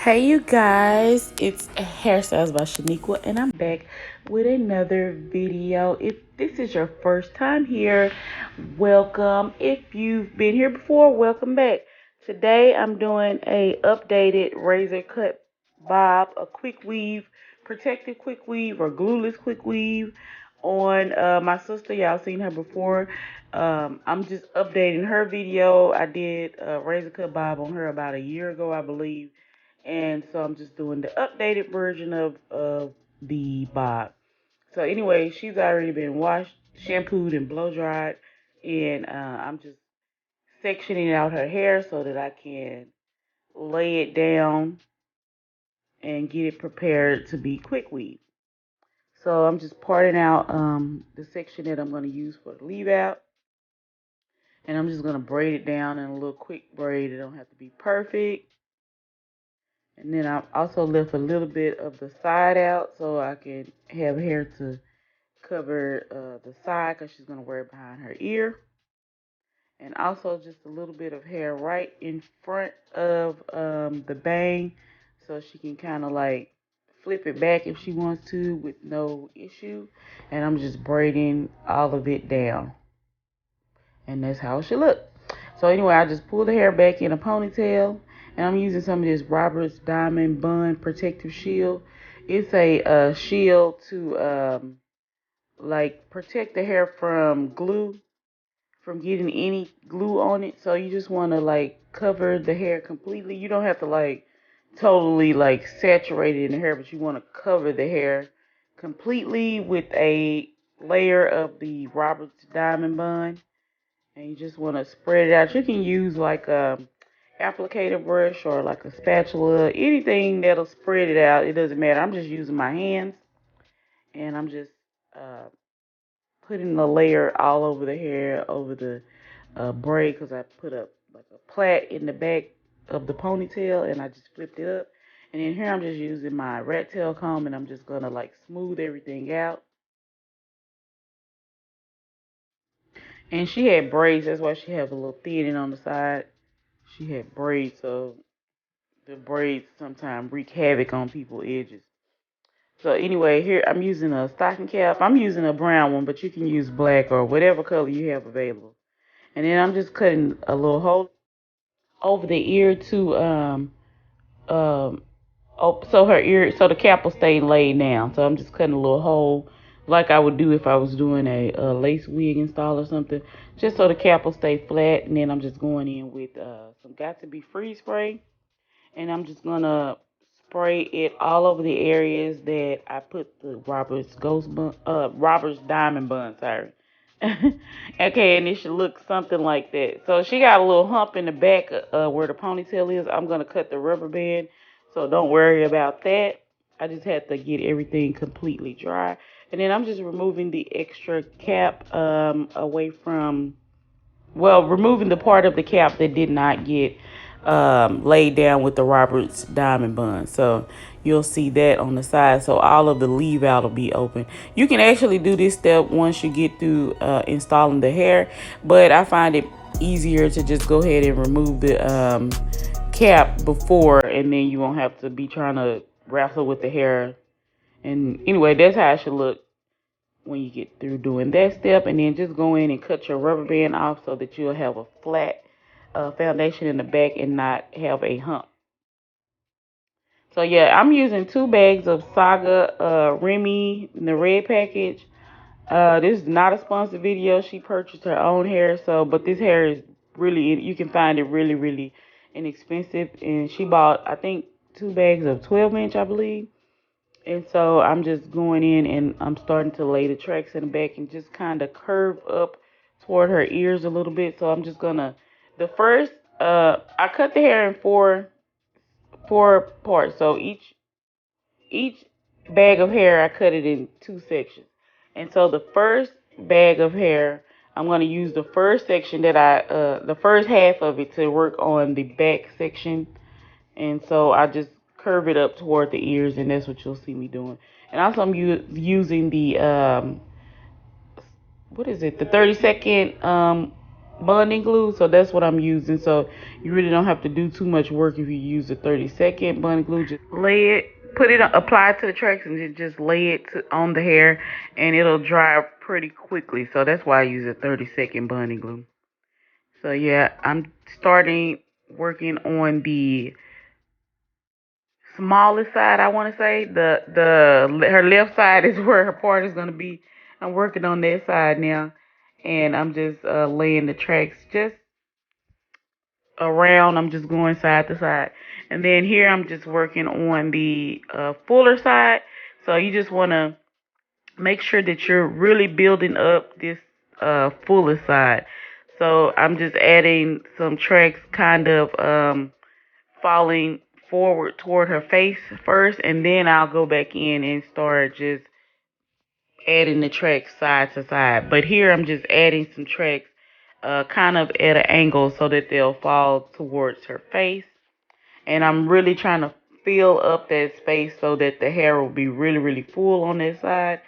Hey you guys, it's Hairstyles by Shaniqua and I'm back with another video. If this is your first time here, welcome. If you've been here before, welcome back. Today I'm doing a updated razor cut bob, a quick weave, protective quick weave or glueless quick weave on my sister. Y'all seen her before. I'm just updating her video. I did a razor cut bob on her about a year ago, I believe. And so I'm just doing the updated version of the bob. So anyway, she's already been washed, shampooed, and blow dried. And I'm just sectioning out her hair so that I can lay it down and get it prepared to be quick weave. So I'm just parting out the section that I'm going to use for the leave out. And I'm just going to braid it down in a little quick braid. It don't have to be perfect. And then I also left a little bit of the side out so I can have hair to cover the side because she's going to wear it behind her ear. And also just a little bit of hair right in front of the bang so she can kind of like flip it back if she wants to with no issue. And I'm just braiding all of it down. And that's how it should look. So anyway, I just pull the hair back in a ponytail, and I'm using some of this Robert's Diamond Bun Protective Shield. It's a shield to like protect the hair from glue, from getting any glue on it. So you just want to like cover the hair completely. You don't have to like totally like saturate it in the hair, but you want to cover the hair completely with a layer of the Robert's Diamond Bun. And you just want to spread it out. You can use like a applicator brush or like a spatula, anything that'll spread it out. It doesn't matter. I'm just using my hands, and I'm just uh, putting the layer all over the hair, over the braid, because I put up like a plait in the back of the ponytail, and I just flipped it up. And then here I'm just using my rat tail comb, and I'm just gonna like smooth everything out. And she had braids, that's why she have a little thinning on the side. She had braids, so the braids sometimes wreak havoc on people's edges. So anyway, here I'm using a stocking cap. I'm using a brown one, but you can use black or whatever color you have available. And then I'm just cutting a little hole over the ear to um so her ear, so the cap will stay laid down. So I'm just cutting a little hole like I would do if I was doing a lace wig install or something, just so the cap will stay flat. And then I'm just going in with some Got To Be Free spray, and I'm just gonna spray it all over the areas that I put the Robert's Diamond Bun, sorry. Okay, and it should look something like that. So she got a little hump in the back where the ponytail is. I'm gonna cut the rubber band, so don't worry about that. I just had to get everything completely dry, and then I'm just removing the extra cap away from, well, removing the part of the cap that did not get laid down with the Robert's Diamond Bun. So you'll see that on the side. So all of the leave out will be open. You can actually do this step once you get through installing the hair, but I find it easier to just go ahead and remove the cap before, and then you won't have to be trying to wrestle with the hair. And anyway, that's how it should look when you get through doing that step. And then just go in and cut your rubber band off so that you'll have a flat foundation in the back and not have a hump. So yeah, I'm using 2 bags of Saga Remy in the red package. This is not a sponsored video. She purchased her own hair, so but this hair is really, you can find it really, really inexpensive. And she bought, I think, 2 bags of 12-inch, I believe. And so I'm just going in and I'm starting to lay the tracks in the back and just kind of curve up toward her ears a little bit. So I'm just gonna, the first, I cut the hair in four parts. So each bag of hair, I cut it in 2 sections. And so the first bag of hair, I'm gonna use the first section that the first half of it to work on the back section. And so I just curve it up toward the ears, and that's what you'll see me doing. And also I'm using the what is it, the 30-second bonding glue, so that's what I'm using. So you really don't have to do too much work if you use the 30-second bonding glue. Just lay it, put it, apply it to the tracks, and just lay it on the hair, and it'll dry pretty quickly. So that's why I use a 30-second bonding glue. So yeah, I'm starting working on the smallest side. I want to say the her left side is where her part is gonna be. I'm working on that side now, and I'm just laying the tracks just around. I'm just going side to side, and then here I'm just working on the fuller side. So you just want to make sure that you're really building up this fuller side. So I'm just adding some tracks, kind of falling forward toward her face first, and then I'll go back in and start just adding the tracks side to side. But here I'm just adding some tracks kind of at an angle so that they'll fall towards her face. And I'm really trying to fill up that space so that the hair will be really, really full on that side.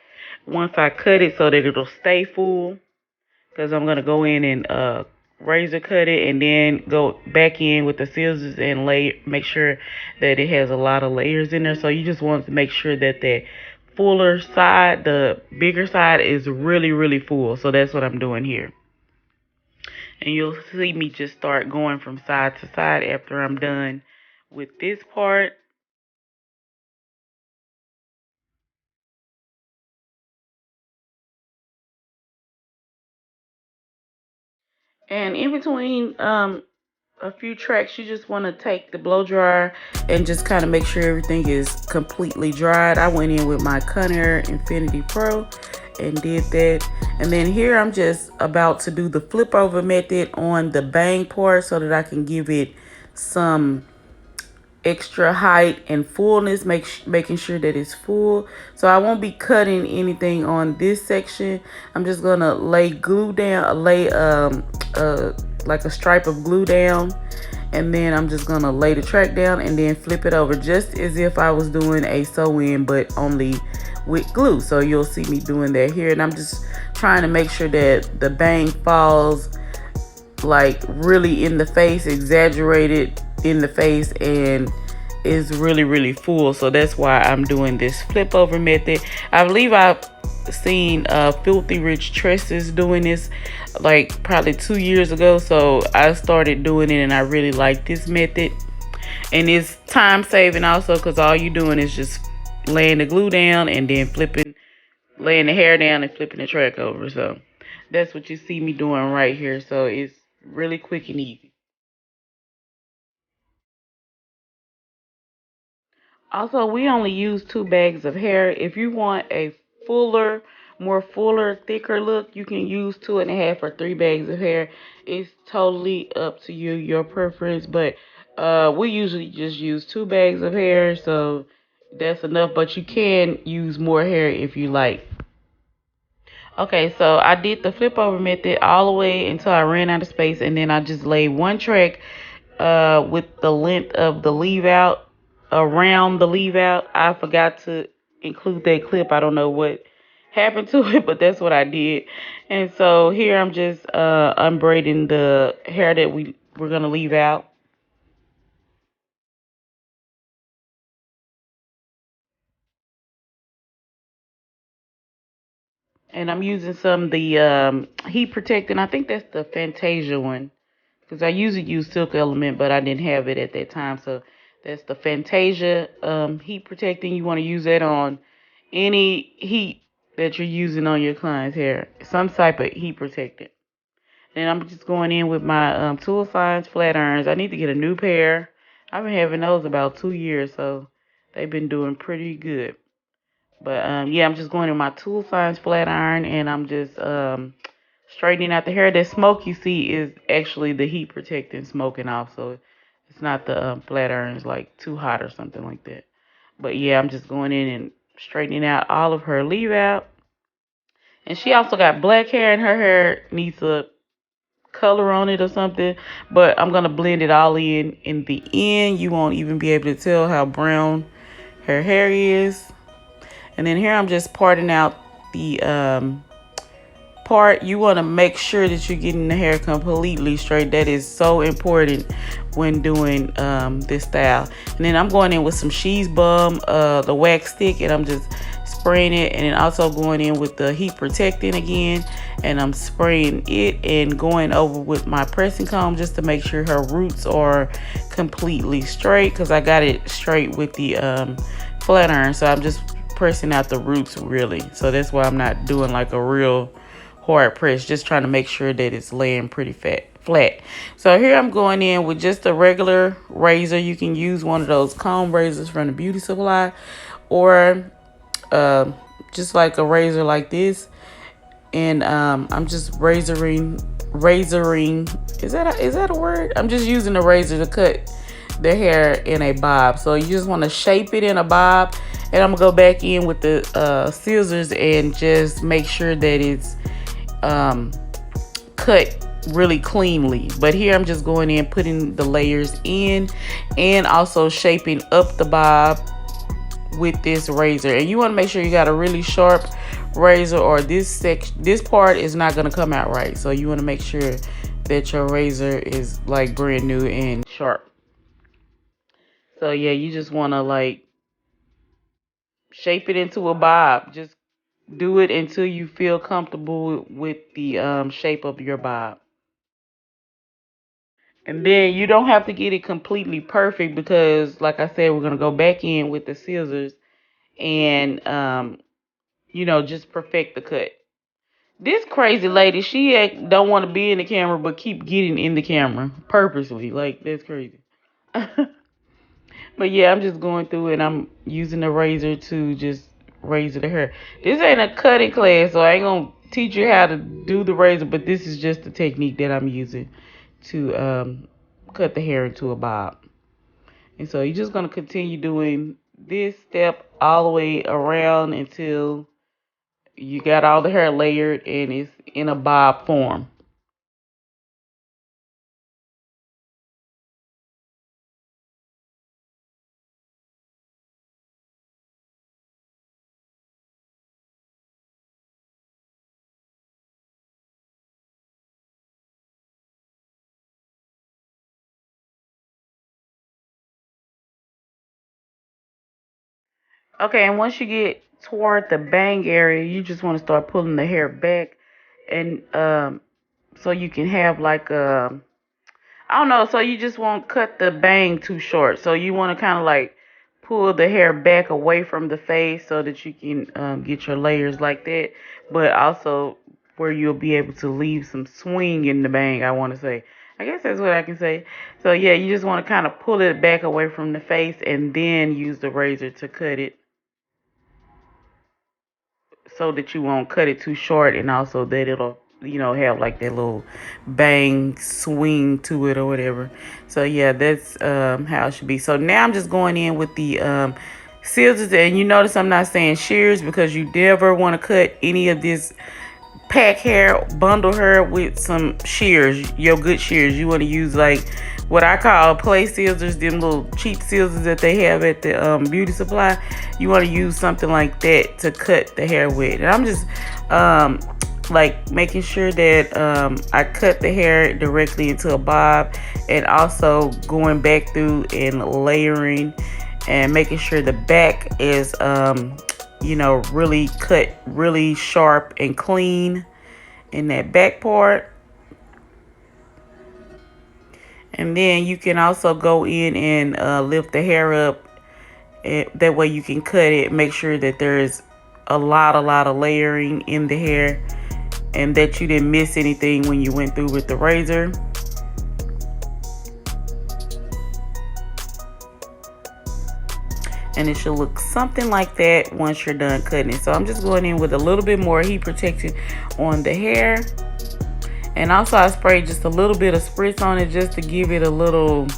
Once I cut it so that it'll stay full, because I'm gonna go in and razor cut it and then go back in with the scissors and make sure that it has a lot of layers in there. So you just want to make sure that the fuller side, the bigger side, is really, really full. So that's what I'm doing here. And you'll see me just start going from side to side after I'm done with this part. And in between a few tracks, you just want to take the blow dryer and just kind of make sure everything is completely dried. I went in with my Conair Infinity Pro and did that. And then here I'm just about to do the flip over method on the bang part so that I can give it some extra height and fullness, making sure that it's full. So I won't be cutting anything on this section. I'm just gonna lay glue down, lay like a stripe of glue down, and then I'm just gonna lay the track down and then flip it over just as if I was doing a sew-in, but only with glue. So you'll see me doing that here, and I'm just trying to make sure that the bang falls like really in the face, exaggerated in the face, and is really, really full. So that's why I'm doing this flip over method. I believe I've seen Filthy Rich Tresses doing this like probably 2 years ago. So I started doing it and I really like this method. And it's time saving also, because all you're doing is just laying the glue down and then flipping, laying the hair down and flipping the track over. So that's what you see me doing right here. So it's really quick and easy. Also, we only use 2 bags of hair. If you want a fuller, more fuller, thicker look, you can use 2.5 or 3 bags of hair. It's totally up to you, your preference. But we usually just use 2 bags of hair, so that's enough. But you can use more hair if you like. Okay, so I did the flip over method all the way until I ran out of space, and then I just laid one track with the length of the leave out around the leave out. I forgot to include that clip. I don't know what happened to it, but that's what I did. And so here I'm just unbraiding the hair that we're gonna leave out. And I'm using some of the heat protectant. I think that's the Fantasia one, because I usually use Silk Element, but I didn't have it at that time. So that's the Fantasia heat protecting. You want to use that on any heat that you're using on your client's hair, some type of heat protectant. Then I'm just going in with my Tool Science flat irons. I need to get a new pair. I've been having those about 2 years, so they've been doing pretty good. But yeah, I'm just going in my Tool Science flat iron, and I'm just straightening out the hair. That smoke you see is actually the heat protectant smoking off, so it's not the flat irons like too hot or something like that. But yeah, I'm just going in and straightening out all of her leave out. And she also got black hair, and her hair needs a color on it or something. But I'm gonna blend it all in the end. You won't even be able to tell how brown her hair is. And then here I'm just parting out the part, you want to make sure that you're getting the hair completely straight. That is so important when doing this style. And then I'm going in with some She's Bum, the wax stick, and I'm just spraying it. And then also going in with the heat protectant again, and I'm spraying it and going over with my pressing comb just to make sure her roots are completely straight, because I got it straight with the flat iron. So I'm just pressing out the roots really. So that's why I'm not doing like a real hard press, just trying to make sure that it's laying pretty flat. So here I'm going in with just a regular razor. You can use one of those comb razors from the beauty supply, or just like a razor like this. And I'm just razoring. Is that a word? I'm just using a razor to cut the hair in a bob. So you just want to shape it in a bob, and I'm gonna go back in with the scissors and just make sure that it's cut really cleanly. But here I'm just going in, putting the layers in, and also shaping up the bob with this razor. And you want to make sure you got a really sharp razor, or this part is not going to come out right. So you want to make sure that your razor is like brand new and sharp. So yeah, you just want to like shape it into a bob. Just do it until you feel comfortable with the shape of your bob. And then you don't have to get it completely perfect, because like I said, we're going to go back in with the scissors and just perfect the cut. This crazy lady, she don't want to be in the camera, but keep getting in the camera purposely. Like, that's crazy. But yeah, I'm just going through it. I'm using the razor to just razor the hair. This ain't a cutting class, so I ain't gonna teach you how to do the razor, but this is just the technique that I'm using to cut the hair into a bob. And so you're just gonna continue doing this step all the way around until you got all the hair layered and it's in a bob form. Okay, and once you get toward the bang area, you just want to start pulling the hair back, and so you can have like a, I don't know, so you just won't cut the bang too short. So you want to kind of like pull the hair back away from the face so that you can get your layers like that, but also where you'll be able to leave some swing in the bang, I want to say. I guess that's what I can say. So yeah, you just want to kind of pull it back away from the face and then use the razor to cut it, so that you won't cut it too short, and also that it'll have like that little bang swing to it or whatever. So yeah, that's how it should be. So now I'm just going in with the scissors, and you notice I'm not saying shears, because you never want to cut any of this pack hair, bundle hair with some shears, your good shears. You want to use like what I call play scissors, them little cheap scissors that they have at the beauty supply. You want to use something like that to cut the hair with. And I'm just like making sure that I cut the hair directly into a bob, and also going back through and layering and making sure the back is really cut really sharp and clean in that back part. And then you can also go in and lift the hair up. That way you can cut it. Make sure that there's a lot of layering in the hair, and that you didn't miss anything when you went through with the razor. And it should look something like that once you're done cutting it. So I'm just going in with a little bit more heat protection on the hair. And also I sprayed just a little bit of spritz on it, just to give it a little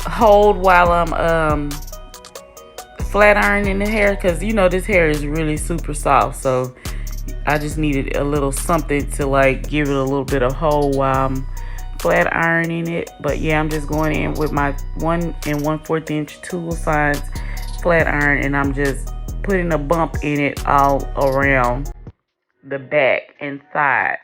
hold while I'm flat ironing the hair, because this hair is really super soft. So I just needed a little something to like give it a little bit of hold while I'm flat ironing it. But yeah, I'm just going in with my 1 1/4 inch tool size flat iron, and I'm just putting a bump in it all around. the back and side.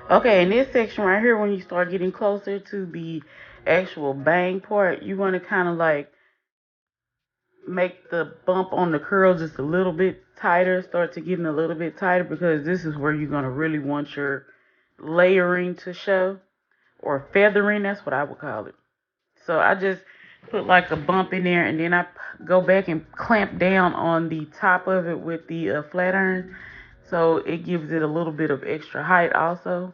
Okay, in this section right here, when you start getting closer to the actual bang part, you want to kind of like make the bump on the curl just a little bit tighter, start to getting a little bit tighter, because this is where you're going to really want your layering to show, or feathering, that's what I would call it. So I just put like a bump in there, and then I go back and clamp down on the top of it with the flat iron, so it gives it a little bit of extra height also.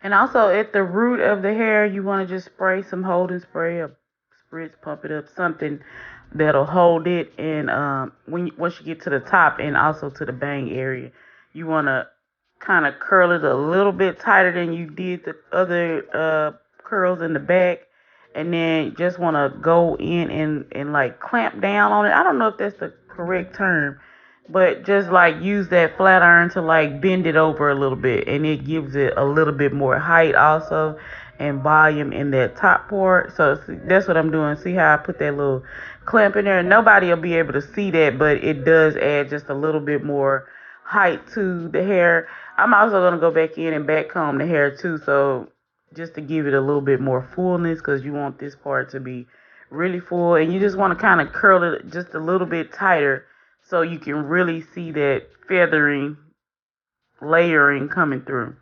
And also at the root of the hair, you want to just spray some holding spray or spritz, pump it up, something that'll hold it. And once you get to the top and also to the bang area, you want to kind of curl it a little bit tighter than you did the other curls in the back. And then just want to go in and like clamp down on it. I don't know if that's the correct term, but just like use that flat iron to like bend it over a little bit, and it gives it a little bit more height also, and volume in that top part. So see, that's what I'm doing. See how I put that little clamp in there? Nobody will be able to see that, but it does add just a little bit more height to the hair. I'm also going to go back in and back comb the hair too, so just to give it a little bit more fullness, because you want this part to be really full, and you just want to kind of curl it just a little bit tighter, so you can really see that feathering, layering coming through.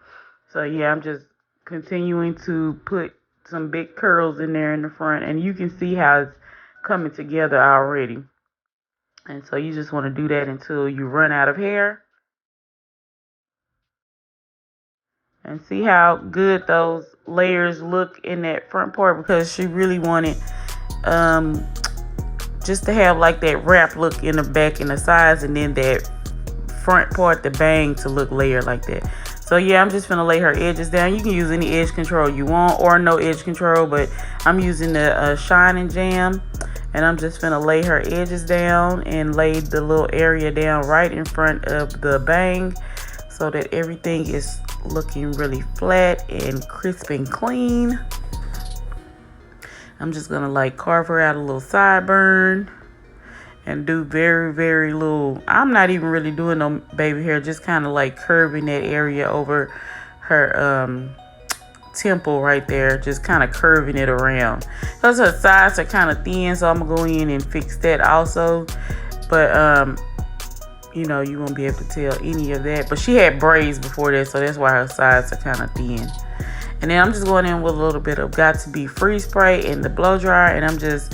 So yeah, I'm just continuing to put some big curls in there in the front, and you can see how it's coming together already. And so you just want to do that until you run out of hair, and see how good those layers look in that front part, because she really wanted just to have like that wrap look in the back and the sides, and then that front part, the bang, to look layered like that. So yeah, I'm just gonna lay her edges down. You can use any edge control you want or no edge control, but I'm using the Shine and Jam. And I'm just gonna lay her edges down and lay the little area down right in front of the bang so that everything is looking really flat and crisp and clean. I'm just gonna like carve her out a little sideburn and do very, very little. I'm not even really doing no baby hair, just kind of like curving that area over her temple right there, just kind of curving it around because her sides are kind of thin, so I'm gonna go in and fix that also. But you know, you won't be able to tell any of that, but she had braids before that, so that's why her sides are kind of thin. And then I'm just going in with a little bit of Got To Be Free spray in the blow dryer, and I'm just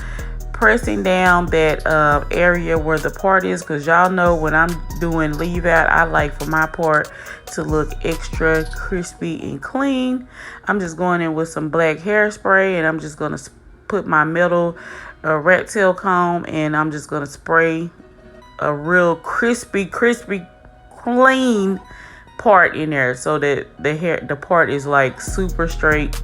pressing down that area where the part is, because y'all know when I'm doing leave out, I like for my part to look extra crispy and clean. I'm just going in with some black hairspray, and I'm just going to put my metal rat tail comb, and I'm just going to spray a real crispy clean part in there so that the part is like super straight.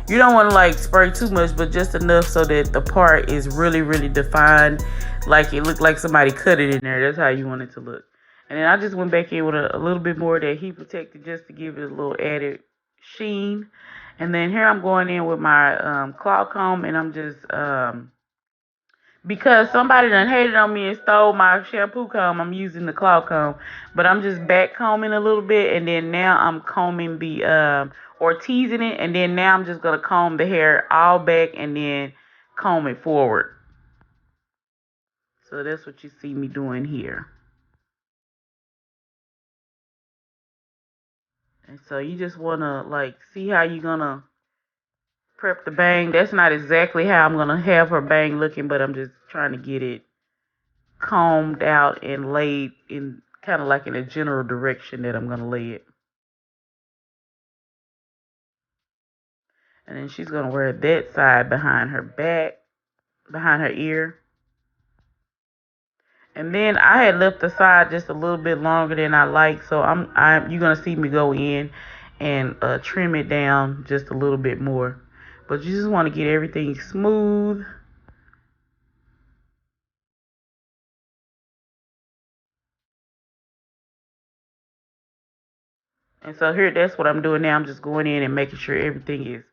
You don't want to like spray too much, but just enough so that the part is really defined, like it looked like somebody cut it in there. That's how you want it to look. And then I just went back in with a little bit more of that heat protector just to give it a little added sheen. And then here I'm going in with my claw comb, and I'm just because somebody done hated on me and stole my shampoo comb, I'm using the claw comb. But I'm just back combing a little bit, and then now I'm combing or teasing it, and then now I'm just going to comb the hair all back and then comb it forward. So that's what you see me doing here. And so you just want to like see how you're going to prep the bang. That's not exactly how I'm going to have her bang looking, but I'm just trying to get it combed out and laid in kind of like in a general direction that I'm going to lay it. And then she's going to wear that side behind her back, behind her ear. And then I had left the side just a little bit longer than I like, so you're going to see me go in and trim it down just a little bit more. But you just want to get everything smooth. And so here, that's what I'm doing now. I'm just going in and making sure everything is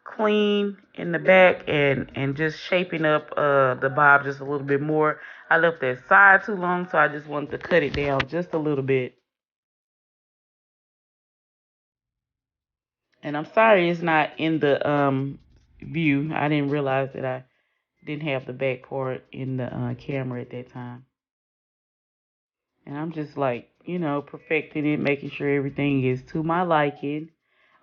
clean in the back and just shaping up the bob just a little bit more. I left that side too long, so I just wanted to cut it down just a little bit. And I'm sorry it's not in the view. I didn't realize that I didn't have the back part in the camera at that time. And I'm just like, you know, perfecting it, making sure everything is to my liking.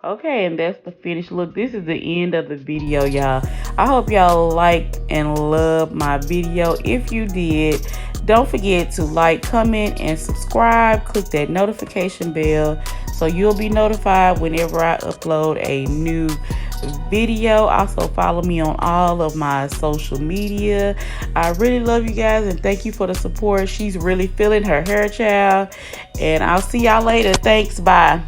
Okay, and that's the finished look. This is the end of the video, y'all. I hope y'all liked and loved my video. If you did, don't forget to like, comment, and subscribe. Click that notification bell so you'll be notified whenever I upload a new video. Also follow me on all of my social media. I really love you guys and thank you for the support. She's really feeling her hair, child. And I'll see y'all later. Thanks. Bye.